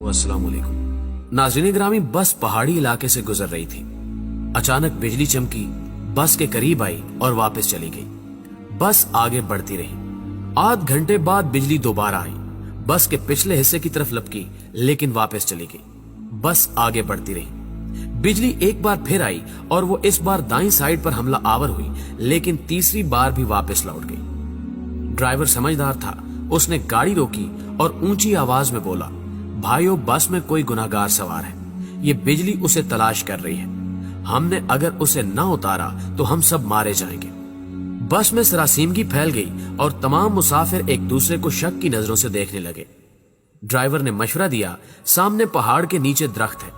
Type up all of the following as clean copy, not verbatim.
अस्सलाम वालेकुम। नाज़रीन ग्रामी, बस पहाड़ी इलाके से गुजर रही थी। अचानक बिजली चमकी, बस के करीब आई और वापस चली गई। बस आगे बढ़ती रही। आध घंटे बाद बिजली दोबारा आई, बस के पिछले हिस्से की तरफ लपकी, लेकिन वापस चली गई। बस आगे बढ़ती रही। बिजली एक बार फिर आई और वो इस बार दाईं साइड पर हमला आवर हुई, लेकिन तीसरी बार भी वापस लौट गई। ड्राइवर समझदार था, उसने गाड़ी रोकी और ऊंची आवाज में बोला, भाइयों, बस में कोई गुनाहगार सवार है, ये बिजली उसे तलाश कर रही है। हमने अगर उसे न उतारा तो हम सब मारे जाएंगे। बस में सरासीमगी फैल गई और तमाम मुसाफिर एक दूसरे को शक की नजरों से देखने लगे। ड्राइवर ने मशवरा दिया, सामने पहाड़ के नीचे दरख्त है,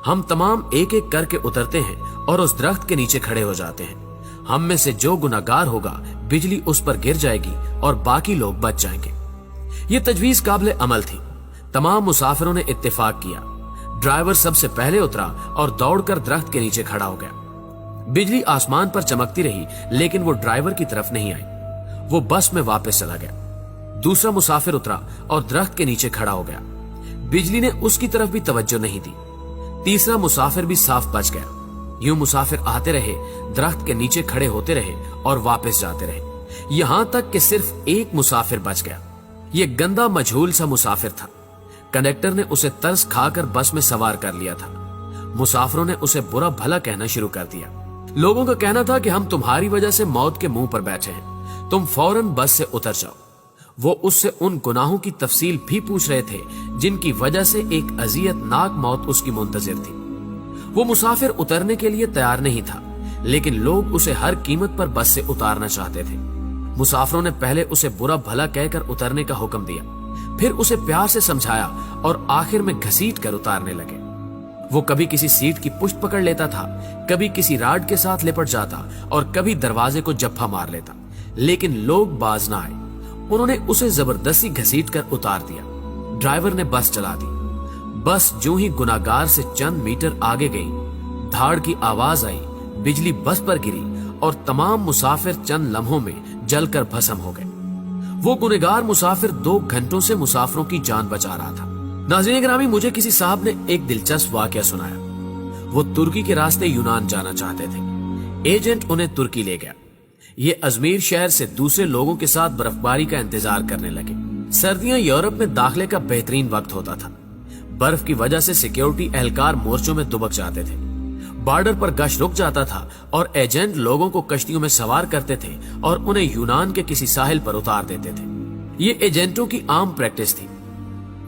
हम तमाम एक एक करके उतरते हैं और उस दरख्त के नीचे खड़े हो जाते हैं। हम में से जो गुनाहगार होगा, बिजली उस पर गिर जाएगी और बाकी लोग बच जाएंगे। ये तजवीज काबिल अमल थी। तमाम मुसाफिरों ने इत्तेफाक किया। ड्राइवर सबसे पहले उतरा और दौड़कर दरख्त के नीचे खड़ा हो गया। बिजली आसमान पर चमकती रही, लेकिन वो ड्राइवर की तरफ नहीं आई। वो बस में वापस चला गया। दूसरा मुसाफिर उतरा और दरख्त के नीचे खड़ा हो गया। बिजली ने उसकी तरफ भी तवज्जो नहीं दी। तीसरा मुसाफिर भी साफ बच गया। यूं मुसाफिर आते रहे, दरख्त के नीचे खड़े होते रहे और वापस जाते रहे, यहां तक कि सिर्फ एक मुसाफिर बच गया। ये गंदा मजहूल सा मुसाफिर था। कंडक्टर ने उसे तरस खाकर बस में सवार कर लिया था। मुसाफिरों ने उसे बुरा भला कहना शुरू कर दिया। लोगों का कहना था कि हम तुम्हारी वजह से मौत के मुंह पर बैठे हैं, तुम फौरन बस से उतर जाओ। वो उससे उन गुनाहों की तफसील भी पूछ रहे थे जिनकी वजह से एक अजियतनाक मौत उसकी मुंतजिर थी। वो मुसाफिर उतरने के लिए तैयार नहीं था, लेकिन लोग उसे हर कीमत पर बस से उतारना चाहते थे। मुसाफिरों ने पहले उसे बुरा भला कहकर उतरने का हुक्म दिया, फिर उसे प्यार से समझाया और आखिर में घसीट कर उतारने लगे। वो कभी किसी सीट की पुष्ट पकड़ लेता था, कभी किसी राड के साथ लिपट जाता और कभी दरवाजे को जप्फा मार लेता, लेकिन लोग बाज ना आए। उन्होंने उसे जबरदस्ती घसीट कर उतार दिया। ड्राइवर ने बस चला दी। बस जो ही गुनाहगार से चंद मीटर आगे गई, धाड़ की आवाज आई, बिजली बस पर गिरी और तमाम मुसाफिर चंद लम्हों में जलकर भस्म हो गए। वो गुनहगार मुसाफिर 2 घंटों से मुसाफिरों की जान बचा रहा था। नाज़रीन ग्रामी, मुझे किसी साहब ने एक दिलचस्प वाकया सुनाया। वो तुर्की के रास्ते यूनान जाना चाहते थे। एजेंट उन्हें तुर्की ले गया। ये अजमेर शहर से दूसरे लोगों के साथ बर्फबारी का इंतजार करने लगे। सर्दियां यूरोप में दाखिले का बेहतरीन वक्त होता था। बर्फ की वजह से सिक्योरिटी एहलकार मोर्चों में दुबक जाते थे। बॉर्डर पर गश्त रुक जाता था और एजेंट लोगों को कश्तियों में सवार करते थे और उन्हें यूनान के किसी साहिल पर उतार देते थे। ये एजेंटों की आम प्रैक्टिस थी।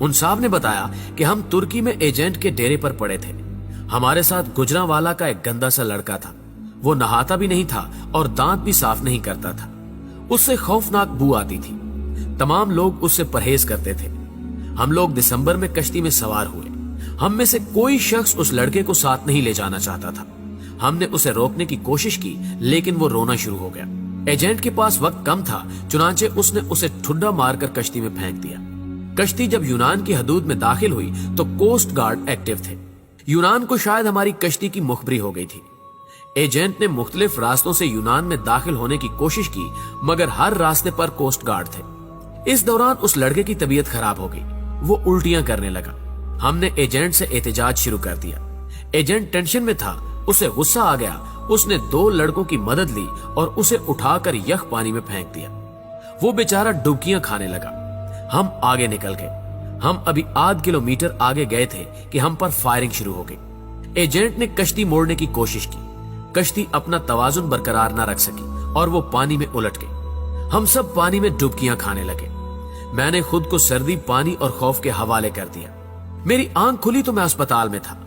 उन साहब ने बताया कि हम तुर्की में एजेंट के डेरे पर पड़े थे। हमारे साथ गुजरांवाला का एक गंदा सा लड़का था। वो नहाता भी नहीं था और दांत भी साफ नहीं करता था। उससे खौफनाक बू आती थी। तमाम लोग उससे परहेज करते थे। हम लोग दिसंबर में कश्ती में सवार हुए। हम में से कोई शख्स उस लड़के को साथ नहीं ले जाना चाहता था। हमने उसे रोकने की कोशिश की, लेकिन वो रोना शुरू हो गया। एजेंट के पास वक्त कम था, चुनांचे उसने उसे ठुड्डा मारकर कश्ती में फेंक दिया। कश्ती जब यूनान की हदूद में दाखिल हुई तो कोस्ट गार्ड एक्टिव थे। यूनान को शायद हमारी कश्ती की मुखबरी हो गई थी। एजेंट ने मुख्तलिफ रास्तों से यूनान में दाखिल होने की कोशिश की, मगर हर रास्ते पर कोस्ट गार्ड थे। इस दौरान उस लड़के की तबीयत खराब हो गई। वो उल्टियां करने लगा। हमने एजेंट से एहतजाज शुरू कर दिया। एजेंट टेंशन में था, उसे गुस्सा आ गया। उसने 2 लड़कों की मदद ली और उसे उठाकर यख पानी में फेंक दिया। वो बेचारा डुबकियां खाने लगा। हम आगे निकल गए। हम अभी आध किलोमीटर आगे गए थे कि हम पर फायरिंग शुरू हो गई। एजेंट ने कश्ती मोड़ने की कोशिश की। कश्ती अपना तवाजुन बरकरार न रख सकी और वो पानी में उलट गई। हम सब पानी में डुबकियां खाने लगे। मैंने खुद को सर्दी, पानी और खौफ के हवाले कर दिया। मेरी आंख खुली तो मैं अस्पताल में था।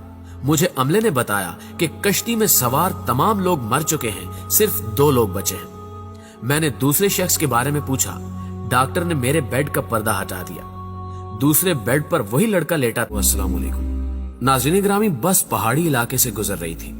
मुझे अमले ने बताया कि कश्ती में सवार तमाम लोग मर चुके हैं, सिर्फ 2 लोग बचे हैं। मैंने दूसरे शख्स के बारे में पूछा। डॉक्टर ने मेरे बेड का पर्दा हटा दिया। दूसरे बेड पर वही लड़का लेटा। अस्सलाम वालेकुम। नाज़रीन ग्रामी, बस पहाड़ी इलाके से गुजर रही थी।